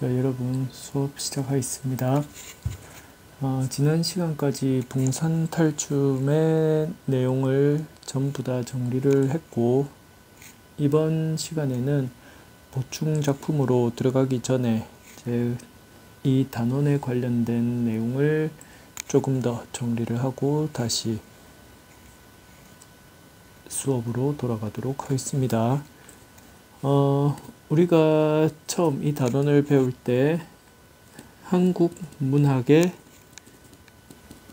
자, 여러분 수업 시작하겠습니다. 지난 시간까지 봉산 탈춤의 내용을 전부 다 정리를 했고, 이번 시간에는 보충 작품으로 들어가기 전에 이제 이 단원에 관련된 내용을 조금 더 정리를 하고 다시 수업으로 돌아가도록 하겠습니다. 우리가 처음 이 단원을 배울 때 한국 문학의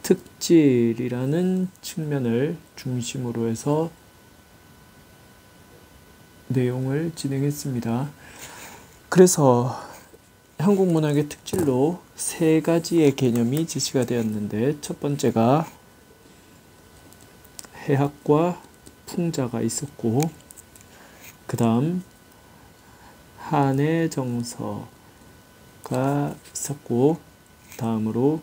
특질이라는 측면을 중심으로 해서 내용을 진행했습니다. 그래서 한국 문학의 특질로 세 가지의 개념이 제시가 되었는데, 첫 번째가 해학과 풍자가 있었고, 그 다음 한의 정서가 있었고, 다음으로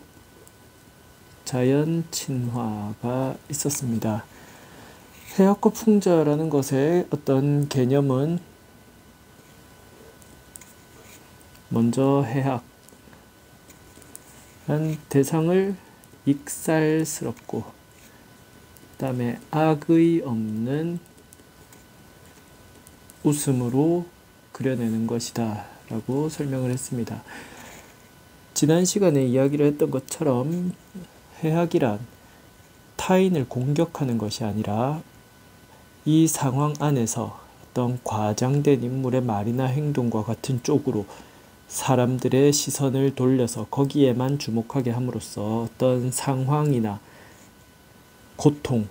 자연 친화가 있었습니다. 해학과 풍자라는 것의 어떤 개념은, 먼저 해학은 대상을 익살스럽고, 그 다음에 악의 없는 웃음으로 그려내는 것이다 라고 설명을 했습니다. 지난 시간에 이야기를 했던 것처럼 해학이란 타인을 공격하는 것이 아니라 이 상황 안에서 어떤 과장된 인물의 말이나 행동과 같은 쪽으로 사람들의 시선을 돌려서 거기에만 주목하게 함으로써 어떤 상황이나 고통,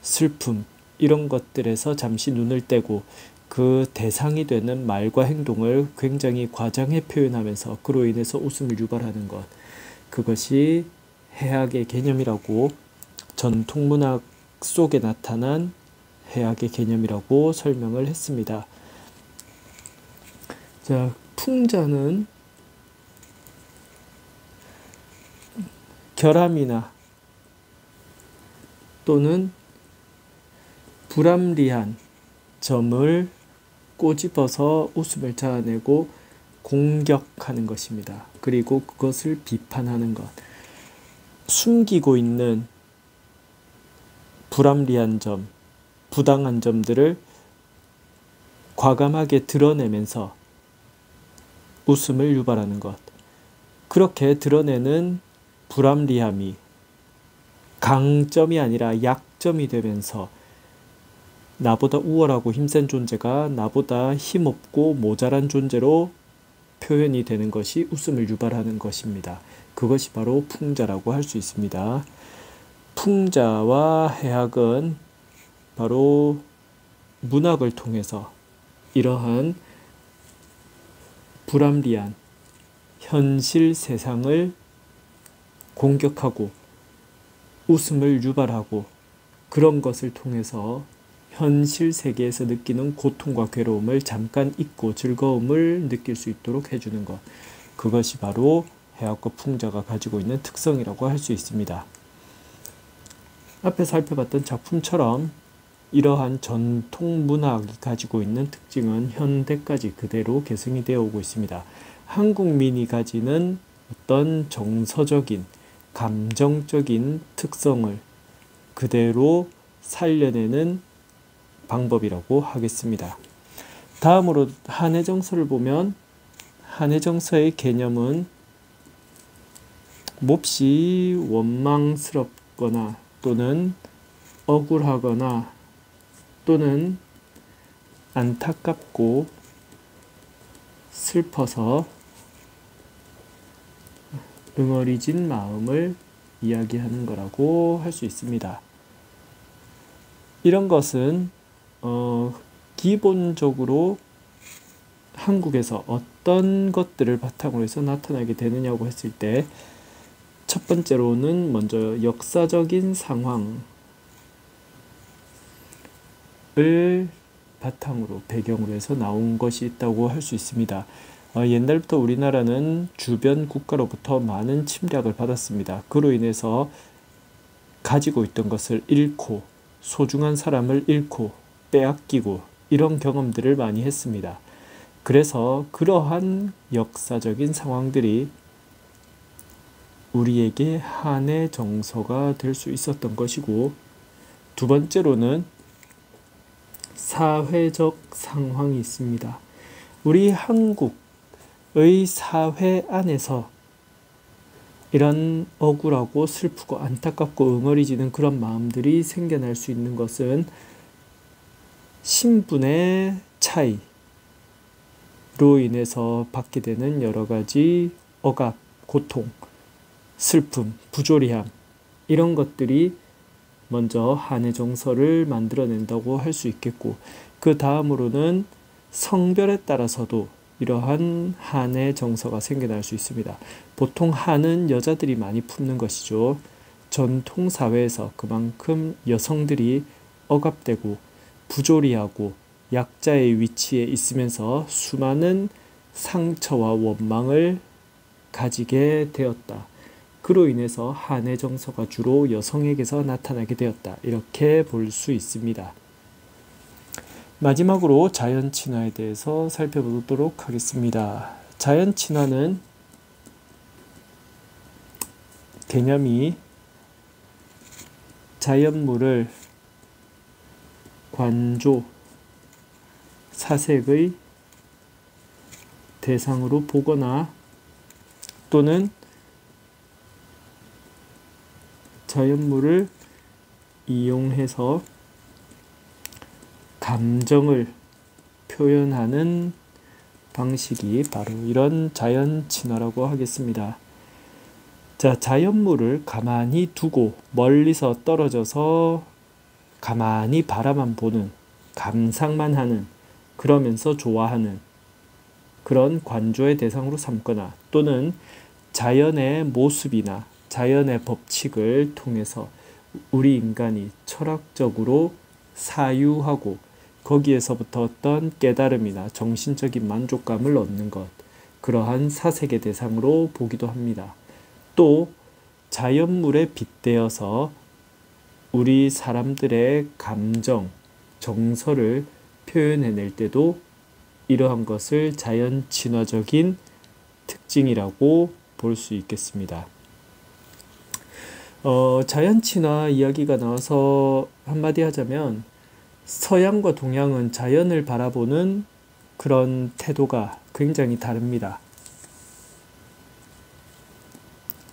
슬픔 이런 것들에서 잠시 눈을 떼고 그 대상이 되는 말과 행동을 굉장히 과장해 표현하면서 그로 인해서 웃음을 유발하는 것, 그것이 해학의 개념이라고, 전통문학 속에 나타난 해학의 개념이라고 설명을 했습니다. 자, 풍자는 결함이나 또는 불합리한 점을 꼬집어서 웃음을 자아내고 공격하는 것입니다. 그리고 그것을 비판하는 것. 숨기고 있는 불합리한 점, 부당한 점들을 과감하게 드러내면서 웃음을 유발하는 것. 그렇게 드러내는 불합리함이 강점이 아니라 약점이 되면서 나보다 우월하고 힘센 존재가 나보다 힘없고 모자란 존재로 표현이 되는 것이 웃음을 유발하는 것입니다. 그것이 바로 풍자라고 할 수 있습니다. 풍자와 해학은 바로 문학을 통해서 이러한 불합리한 현실 세상을 공격하고 웃음을 유발하고, 그런 것을 통해서 현실 세계에서 느끼는 고통과 괴로움을 잠깐 잊고 즐거움을 느낄 수 있도록 해주는 것, 그것이 바로 해학과 풍자가 가지고 있는 특성이라고 할 수 있습니다. 앞에 살펴봤던 작품처럼 이러한 전통 문학이 가지고 있는 특징은 현대까지 그대로 계승이 되어 오고 있습니다. 한국민이 가지는 어떤 정서적인, 감정적인 특성을 그대로 살려내는 방법이라고 하겠습니다. 다음으로 한의 정서를 보면, 한의 정서의 개념은 몹시 원망스럽거나 또는 억울하거나 또는 안타깝고 슬퍼서 응어리진 마음을 이야기하는 거라고 할 수 있습니다. 이런 것은 기본적으로 한국에서 어떤 것들을 바탕으로 해서 나타나게 되느냐고 했을 때, 첫 번째로는 먼저 역사적인 상황을 바탕으로, 배경으로 해서 나온 것이 있다고 할 수 있습니다. 옛날부터 우리나라는 주변 국가로부터 많은 침략을 받았습니다. 그로 인해서 가지고 있던 것을 잃고, 소중한 사람을 잃고 빼앗기고, 이런 경험들을 많이 했습니다. 그래서 그러한 역사적인 상황들이 우리에게 한의 정서가 될 수 있었던 것이고, 두 번째로는 사회적 상황이 있습니다. 우리 한국의 사회 안에서 이런 억울하고 슬프고 안타깝고 응어리지는 그런 마음들이 생겨날 수 있는 것은 신분의 차이로 인해서 받게 되는 여러 가지 억압, 고통, 슬픔, 부조리함, 이런 것들이 먼저 한의 정서를 만들어낸다고 할 수 있겠고, 그 다음으로는 성별에 따라서도 이러한 한의 정서가 생겨날 수 있습니다. 보통 한은 여자들이 많이 품는 것이죠. 전통 사회에서 그만큼 여성들이 억압되고 부조리하고 약자의 위치에 있으면서 수많은 상처와 원망을 가지게 되었다. 그로 인해서 한의 정서가 주로 여성에게서 나타나게 되었다. 이렇게 볼 수 있습니다. 마지막으로 자연 친화에 대해서 살펴보도록 하겠습니다. 자연 친화는 개념이 자연물을 관조, 사색의 대상으로 보거나 또는 자연물을 이용해서 감정을 표현하는 방식이 바로 이런 자연 친화라고 하겠습니다. 자, 자연물을 가만히 두고 멀리서 떨어져서 가만히 바라만 보는, 감상만 하는, 그러면서 좋아하는 그런 관조의 대상으로 삼거나, 또는 자연의 모습이나 자연의 법칙을 통해서 우리 인간이 철학적으로 사유하고 거기에서부터 어떤 깨달음이나 정신적인 만족감을 얻는 것, 그러한 사색의 대상으로 보기도 합니다. 또 자연물에 빗대어서 우리 사람들의 감정, 정서를 표현해낼 때도 이러한 것을 자연 친화적인 특징이라고 볼 수 있겠습니다. 자연 친화 이야기가 나와서 한마디 하자면, 서양과 동양은 자연을 바라보는 그런 태도가 굉장히 다릅니다.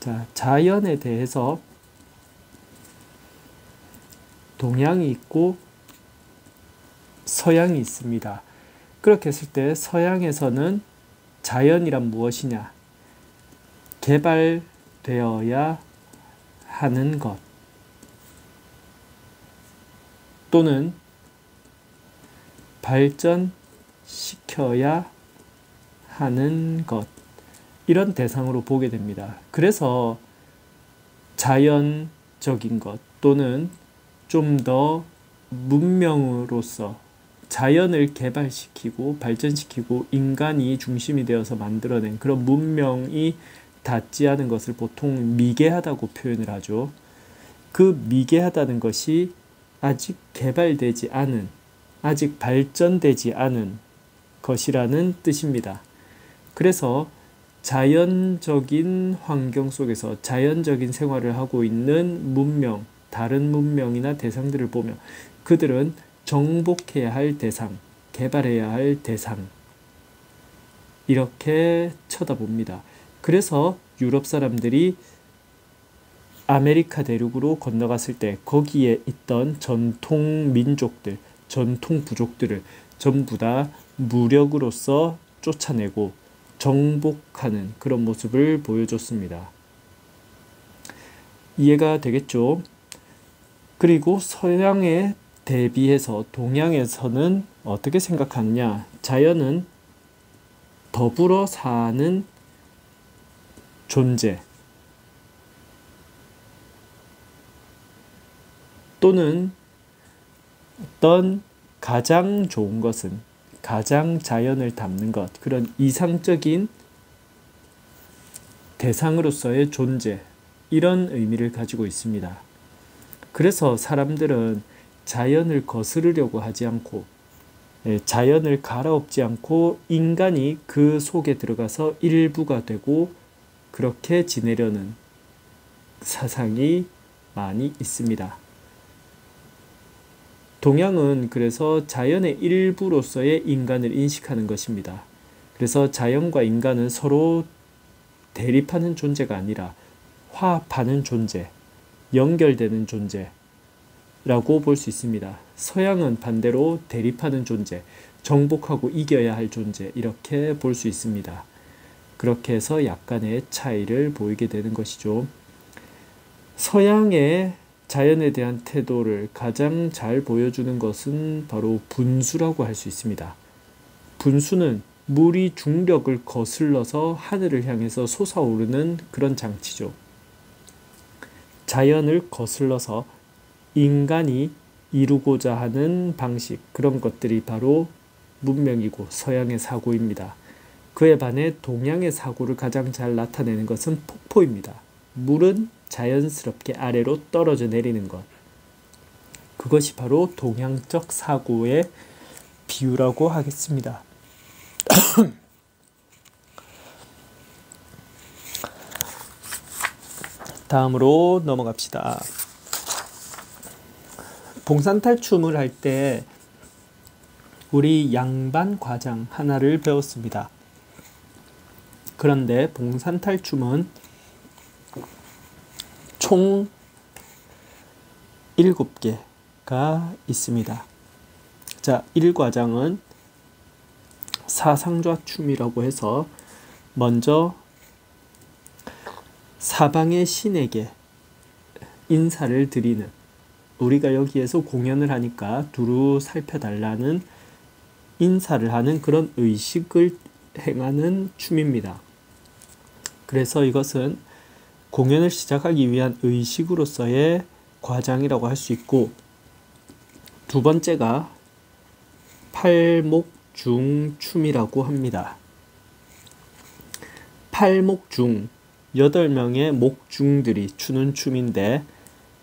자, 자연에 대해서 동양이 있고 서양이 있습니다. 그렇게 했을 때 서양에서는 자연이란 무엇이냐? 개발되어야 하는 것, 또는 발전시켜야 하는 것, 이런 대상으로 보게 됩니다. 그래서 자연적인 것 또는 좀 더 문명으로서 자연을 개발시키고 발전시키고 인간이 중심이 되어서 만들어낸 그런 문명이 닿지 않은 것을 보통 미개하다고 표현을 하죠. 그 미개하다는 것이 아직 개발되지 않은, 아직 발전되지 않은 것이라는 뜻입니다. 그래서 자연적인 환경 속에서 자연적인 생활을 하고 있는 문명, 다른 문명이나 대상들을 보면 그들은 정복해야 할 대상, 개발해야 할 대상, 이렇게 쳐다봅니다. 그래서 유럽 사람들이 아메리카 대륙으로 건너갔을 때 거기에 있던 전통 민족들, 전통 부족들을 전부 다 무력으로서 쫓아내고 정복하는 그런 모습을 보여줬습니다. 이해가 되겠죠? 그리고 서양에 대비해서 동양에서는 어떻게 생각하느냐? 자연은 더불어 사는 존재, 또는 어떤 가장 좋은 것은 가장 자연을 담는 것, 그런 이상적인 대상으로서의 존재, 이런 의미를 가지고 있습니다. 그래서 사람들은 자연을 거스르려고 하지 않고 자연을 갈아엎지 않고 인간이 그 속에 들어가서 일부가 되고 그렇게 지내려는 사상이 많이 있습니다. 동양은 그래서 자연의 일부로서의 인간을 인식하는 것입니다. 그래서 자연과 인간은 서로 대립하는 존재가 아니라 화합하는 존재, 연결되는 존재라고 볼 수 있습니다. 서양은 반대로 대립하는 존재, 정복하고 이겨야 할 존재 이렇게 볼 수 있습니다. 그렇게 해서 약간의 차이를 보이게 되는 것이죠. 서양의 자연에 대한 태도를 가장 잘 보여주는 것은 바로 분수라고 할 수 있습니다. 분수는 물이 중력을 거슬러서 하늘을 향해서 솟아오르는 그런 장치죠. 자연을 거슬러서 인간이 이루고자 하는 방식, 그런 것들이 바로 문명이고 서양의 사고입니다. 그에 반해 동양의 사고를 가장 잘 나타내는 것은 폭포입니다. 물은 자연스럽게 아래로 떨어져 내리는 것. 그것이 바로 동양적 사고의 비유라고 하겠습니다. 다음으로 넘어갑시다. 봉산탈춤을 할 때 우리 양반 과장 하나를 배웠습니다. 그런데 봉산탈춤은 총 7개가 있습니다. 자, 1과장은 사상좌춤이라고 해서 먼저 사방의 신에게 인사를 드리는, 우리가 여기에서 공연을 하니까 두루 살펴달라는 인사를 하는 그런 의식을 행하는 춤입니다. 그래서 이것은 공연을 시작하기 위한 의식으로서의 과장이라고 할 수 있고, 두 번째가 팔목중춤이라고 합니다. 팔목중, 8명의 목중들이 추는 춤인데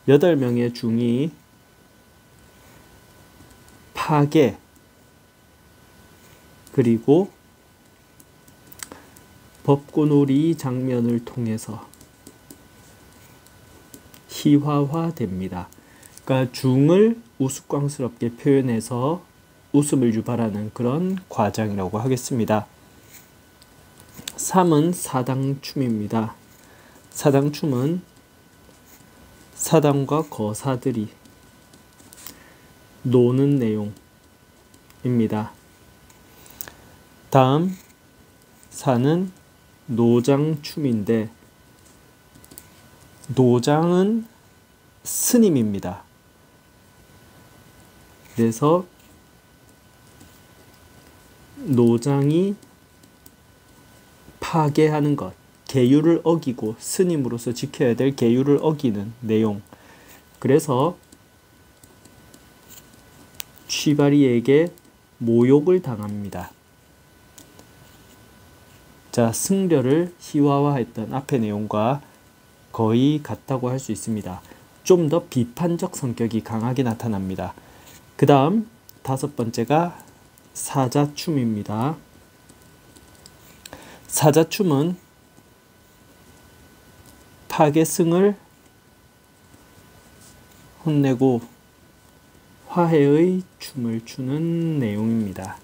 8명의 중이 파괴 그리고 벚꽃놀이 장면을 통해서 희화화됩니다. 그러니까 중을 우스꽝스럽게 표현해서 웃음을 유발하는 그런 과장이라고 하겠습니다. 3은 사당춤입니다. 사당춤은 사당과 거사들이 노는 내용입니다. 다음 4는 노장춤인데, 노장은 스님입니다. 그래서 노장이 파괴하는 것, 계율을 어기고 스님으로서 지켜야 될 계율을 어기는 내용. 그래서 취바리에게 모욕을 당합니다. 자, 승려를 희화화했던 앞의 내용과 거의 같다고 할 수 있습니다. 좀 더 비판적 성격이 강하게 나타납니다. 그 다음 5번째가 사자춤입니다. 사자춤은 파괴승을 혼내고 화해의 춤을 추는 내용입니다.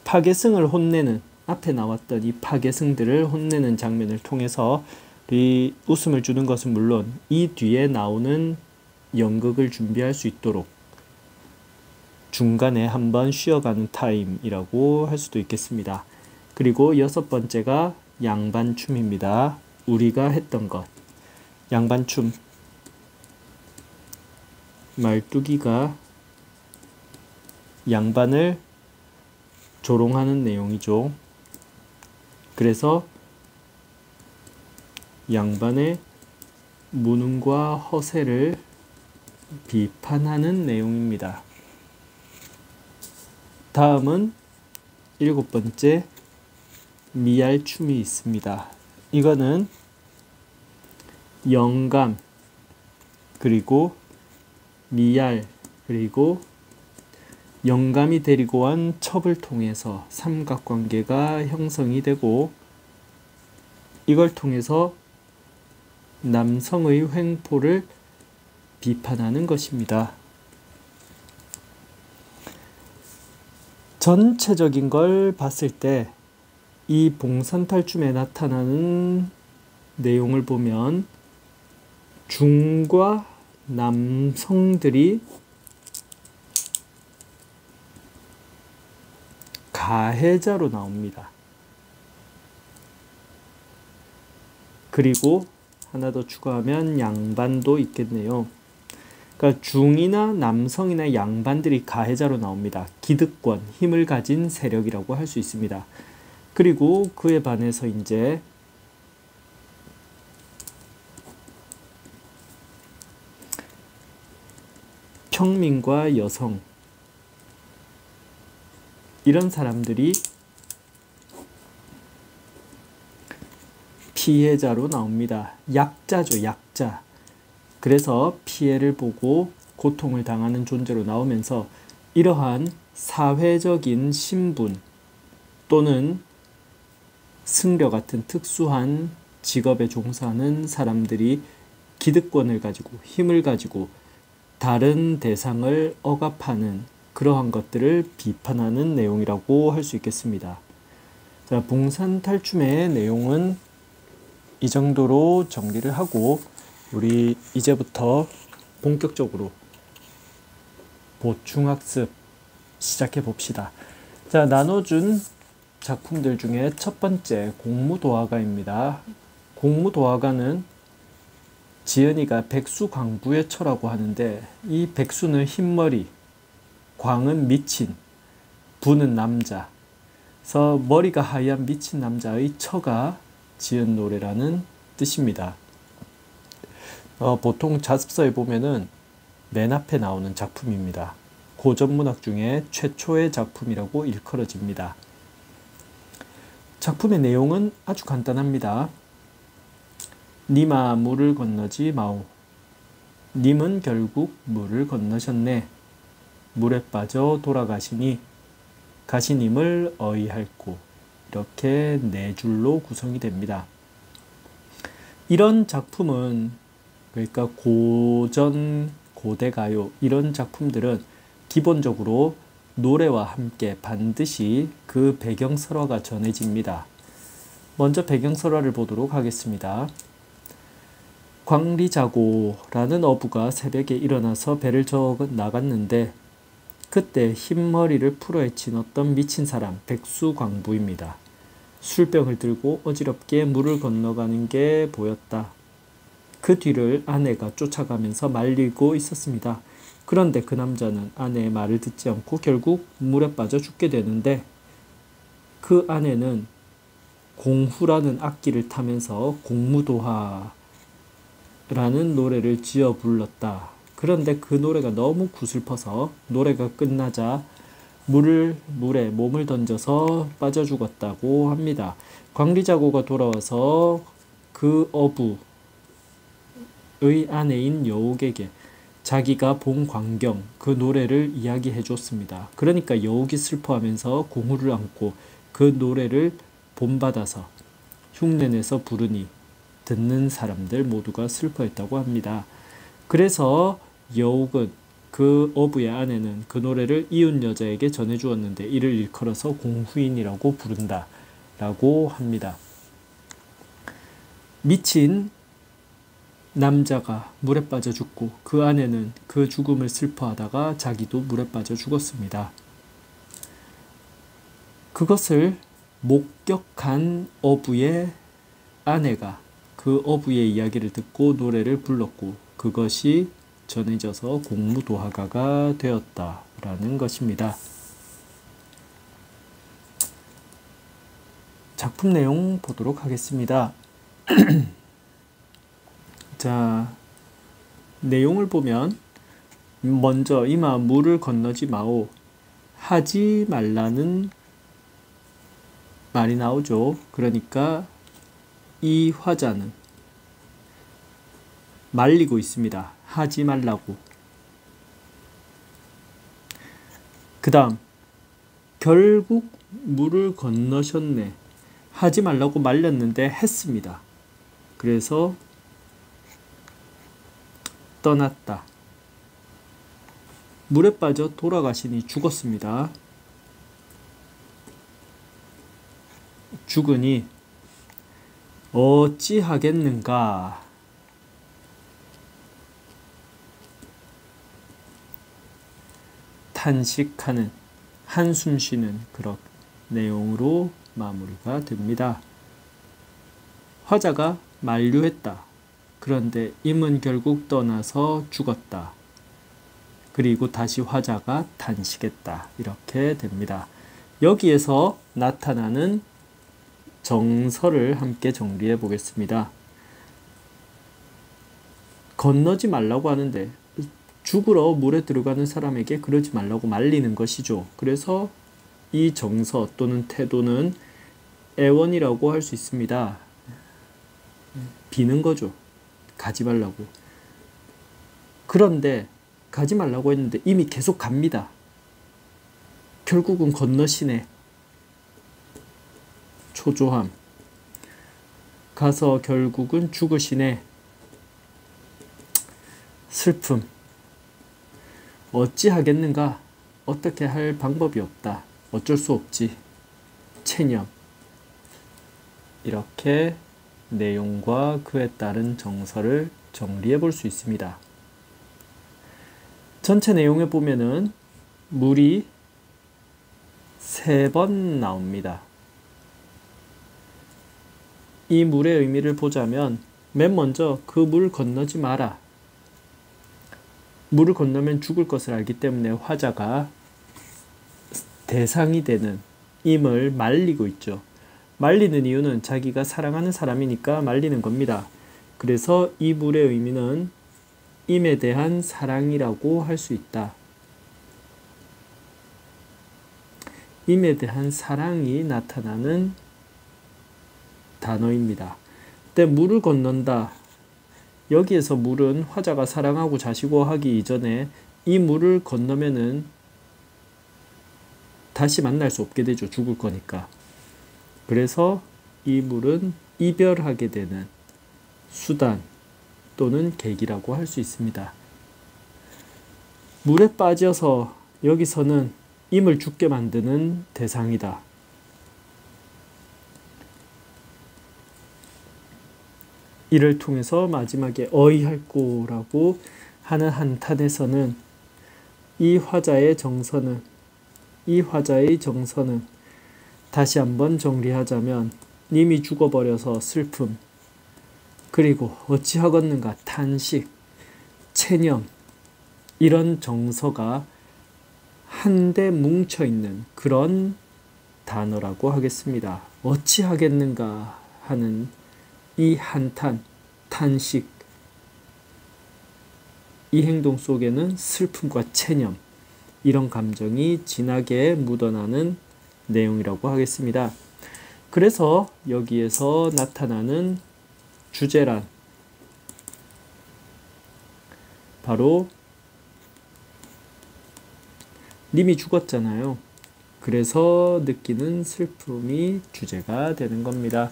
파괴승을 혼내는, 앞에 나왔던 이 파괴승들을 혼내는 장면을 통해서 이 웃음을 주는 것은 물론 이 뒤에 나오는 연극을 준비할 수 있도록 중간에 한번 쉬어가는 타임이라고 할 수도 있겠습니다. 그리고 6번째가 양반춤입니다. 우리가 했던 것. 양반춤. 말뚝이가 양반을 조롱하는 내용이죠. 그래서 양반의 무능과 허세를 비판하는 내용입니다. 다음은 7번째 미알춤이 있습니다. 이거는 영감 그리고 미알 그리고 영감이 데리고 온 첩을 통해서 삼각관계가 형성이 되고 이걸 통해서 남성의 횡포를 비판하는 것입니다. 전체적인 걸 봤을 때 이 봉산탈춤에 나타나는 내용을 보면 중과 남성들이 가해자로 나옵니다. 그리고 하나 더 추가하면 양반도 있겠네요. 그러니까 중이나 남성이나 양반들이 가해자로 나옵니다. 기득권, 힘을 가진 세력이라고 할 수 있습니다. 그리고 그에 반해서 이제 평민과 여성 이런 사람들이 피해자로 나옵니다. 약자죠, 약자. 그래서 피해를 보고 고통을 당하는 존재로 나오면서 이러한 사회적인 신분 또는 승려 같은 특수한 직업에 종사하는 사람들이 기득권을 가지고 힘을 가지고 다른 대상을 억압하는 그러한 것들을 비판하는 내용이라고 할 수 있겠습니다. 자, 봉산탈춤의 내용은 이 정도로 정리를 하고 우리 이제부터 본격적으로 보충학습 시작해 봅시다. 자, 나눠준 작품들 중에 첫 번째 공무도화가입니다. 공무도화가는 지은이가 백수광부의 처라고 하는데 이 백수는 흰머리, 광은 미친, 부는 남자. 그래서 머리가 하얀 미친 남자의 처가 지은 노래라는 뜻입니다. 보통 자습서에 보면은 맨 앞에 나오는 작품입니다. 고전문학 중에 최초의 작품이라고 일컬어집니다. 작품의 내용은 아주 간단합니다. 님아 물을 건너지 마오. 님은 결국 물을 건너셨네. 물에 빠져 돌아가시니 가시님을 어이할꼬. 이렇게 네 줄로 구성이 됩니다. 이런 작품은 그러니까 고전, 고대가요 이런 작품들은 기본적으로 노래와 함께 반드시 그 배경설화가 전해집니다. 먼저 배경설화를 보도록 하겠습니다. 광리자고라는 어부가 새벽에 일어나서 배를 저어 나갔는데 그때 흰머리를 풀어헤친 어떤 미친 사람 백수광부입니다. 술병을 들고 어지럽게 물을 건너가는 게 보였다. 그 뒤를 아내가 쫓아가면서 말리고 있었습니다. 그런데 그 남자는 아내의 말을 듣지 않고 결국 물에 빠져 죽게 되는데 그 아내는 공후라는 악기를 타면서 공무도화라는 노래를 지어 불렀다. 그런데 그 노래가 너무 구슬퍼서 노래가 끝나자 물에 몸을 던져서 빠져 죽었다고 합니다. 광리자고가 돌아와서 그 어부의 아내인 여옥에게 자기가 본 광경, 그 노래를 이야기해 줬습니다. 그러니까 여옥이 슬퍼하면서 공후를 안고 그 노래를 본받아서 흉내내서 부르니 듣는 사람들 모두가 슬퍼했다고 합니다. 그래서 여옥은 그 어부의 아내는 그 노래를 이웃 여자에게 전해주었는데 이를 일컬어서 공후인이라고 부른다 라고 합니다. 미친 남자가 물에 빠져 죽고 그 아내는 그 죽음을 슬퍼하다가 자기도 물에 빠져 죽었습니다. 그것을 목격한 어부의 아내가 그 어부의 이야기를 듣고 노래를 불렀고 그것이 전해져서 공무도화가가 되었다라는 것입니다. 작품 내용 보도록 하겠습니다. 자, 내용을 보면 먼저 이마 물을 건너지 마오. 하지 말라는 말이 나오죠. 그러니까 이 화자는 말리고 있습니다. 하지 말라고. 그 다음 결국 물을 건너셨네. 하지 말라고 말렸는데 했습니다. 그래서 떠났다. 물에 빠져 돌아가시니 죽었습니다. 죽으니 어찌하겠는가. 탄식하는, 한숨 쉬는 그런 내용으로 마무리가 됩니다. 화자가 만류했다. 그런데 임은 결국 떠나서 죽었다. 그리고 다시 화자가 탄식했다. 이렇게 됩니다. 여기에서 나타나는 정서를 함께 정리해 보겠습니다. 건너지 말라고 하는데 죽으러 물에 들어가는 사람에게 그러지 말라고 말리는 것이죠. 그래서 이 정서 또는 태도는 애원이라고 할 수 있습니다. 비는 거죠. 가지 말라고. 그런데 가지 말라고 했는데 이미 계속 갑니다. 결국은 건너시네. 초조함. 가서 결국은 죽으시네. 슬픔. 어찌하겠는가? 어떻게 할 방법이 없다. 어쩔 수 없지. 체념. 이렇게 내용과 그에 따른 정서를 정리해 볼 수 있습니다. 전체 내용에 보면은 물이 3번 나옵니다. 이 물의 의미를 보자면 맨 먼저 그 물 건너지 마라. 물을 건너면 죽을 것을 알기 때문에 화자가 대상이 되는 임을 말리고 있죠. 말리는 이유는 자기가 사랑하는 사람이니까 말리는 겁니다. 그래서 이 물의 의미는 임에 대한 사랑이라고 할 수 있다. 임에 대한 사랑이 나타나는 단어입니다. 근데 물을 건넌다. 여기에서 물은 화자가 사랑하고 자시고 하기 이전에 이 물을 건너면은 다시 만날 수 없게 되죠. 죽을 거니까. 그래서 이 물은 이별하게 되는 수단 또는 계기라고 할 수 있습니다. 물에 빠져서 여기서는 임을 죽게 만드는 대상이다. 이를 통해서 마지막에 어이할꼬라고 하는 한탄에서는 이 화자의 정서는 다시 한번 정리하자면 님이 죽어버려서 슬픔, 그리고 어찌하겠는가 탄식, 체념, 이런 정서가 한데 뭉쳐있는 그런 단어라고 하겠습니다. 어찌하겠는가 하는 이 한탄, 탄식, 이 행동 속에는 슬픔과 체념, 이런 감정이 진하게 묻어나는 내용이라고 하겠습니다. 그래서 여기에서 나타나는 주제란 바로 님이 죽었잖아요. 그래서 느끼는 슬픔이 주제가 되는 겁니다.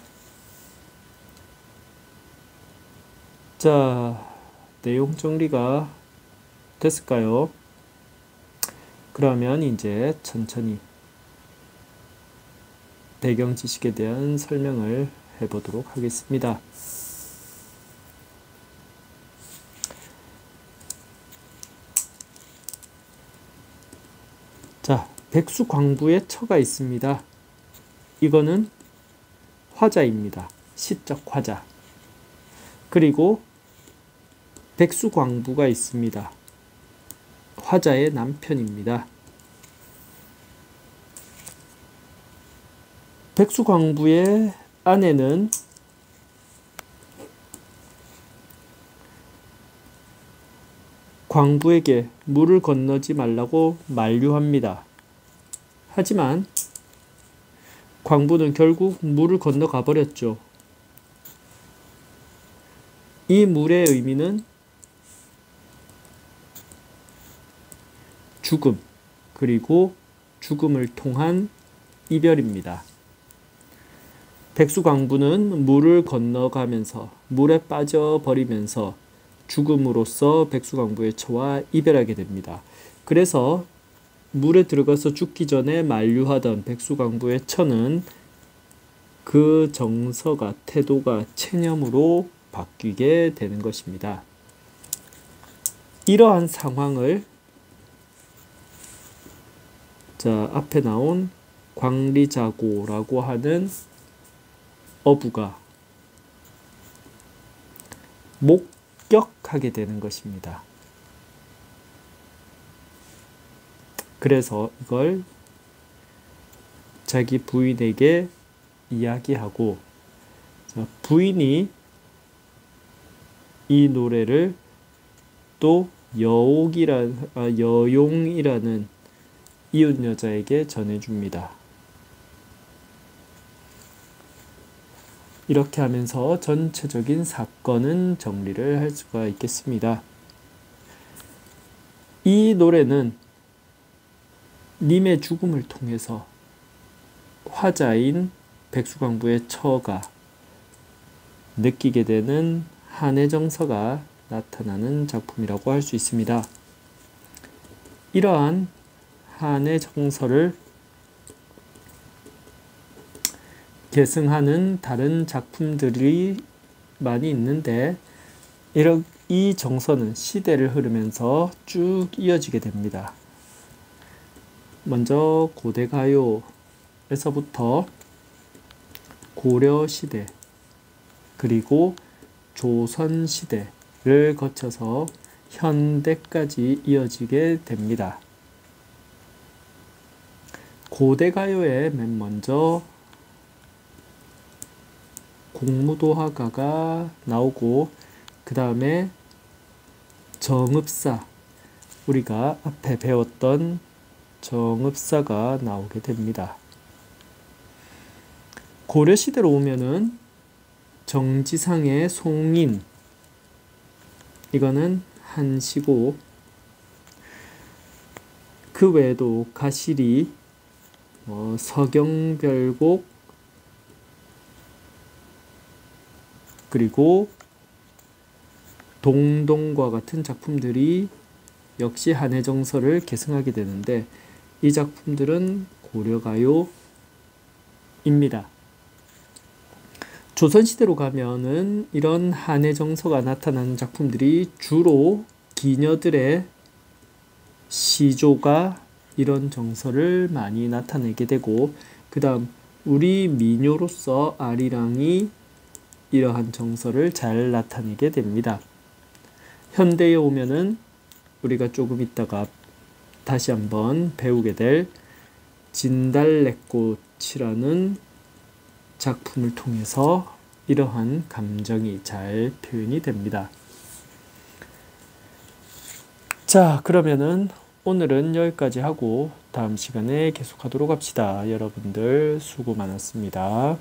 자, 내용 정리가 됐을까요? 그러면 이제 천천히 배경 지식에 대한 설명을 해보도록 하겠습니다. 자, 백수광부의 처가 있습니다. 이거는 화자입니다. 시적 화자. 그리고 백수광부가 있습니다. 화자의 남편입니다. 백수광부의 아내는 광부에게 물을 건너지 말라고 만류합니다. 하지만 광부는 결국 물을 건너가 버렸죠. 이 물의 의미는 죽음, 그리고 죽음을 통한 이별입니다. 백수광부는 물을 건너가면서 물에 빠져버리면서 죽음으로써 백수광부의 처와 이별하게 됩니다. 그래서 물에 들어가서 죽기 전에 만류하던 백수광부의 처는 그 정서가, 태도가 체념으로 바뀌게 되는 것입니다. 이러한 상황을 앞에 나온 광리자고라고 하는 어부가 목격하게 되는 것입니다. 그래서 이걸 자기 부인에게 이야기하고 부인이 이 노래를 또 여용이라는 이웃 여자에게 전해줍니다. 이렇게 하면서 전체적인 사건은 정리를 할 수가 있겠습니다. 이 노래는 님의 죽음을 통해서 화자인 백수광부의 처가 느끼게 되는 한의 정서가 나타나는 작품이라고 할 수 있습니다. 이러한 한의 정서를 계승하는 다른 작품들이 많이 있는데 이 정서는 시대를 흐르면서 쭉 이어지게 됩니다. 먼저 고대가요에서부터 고려시대 그리고 조선시대를 거쳐서 현대까지 이어지게 됩니다. 고대가요에 맨 먼저 공무도화가가 나오고 그 다음에 정읍사, 우리가 앞에 배웠던 정읍사가 나오게 됩니다. 고려시대로 오면은 정지상의 송인, 이거는 한시고, 그 외에도 가시리, 서경별곡, 그리고 동동과 같은 작품들이 역시 한의 정서를 계승하게 되는데 이 작품들은 고려가요입니다. 조선시대로 가면은 이런 한의 정서가 나타나는 작품들이 주로 기녀들의 시조가 이런 정서를 많이 나타내게 되고, 그 다음 우리 미녀로서 아리랑이 이러한 정서를 잘 나타내게 됩니다. 현대에 오면은 우리가 조금 있다가 다시 한번 배우게 될 진달래꽃이라는 작품을 통해서 이러한 감정이 잘 표현이 됩니다. 자, 그러면은 오늘은 여기까지 하고 다음 시간에 계속하도록 합시다. 여러분들 수고 많았습니다.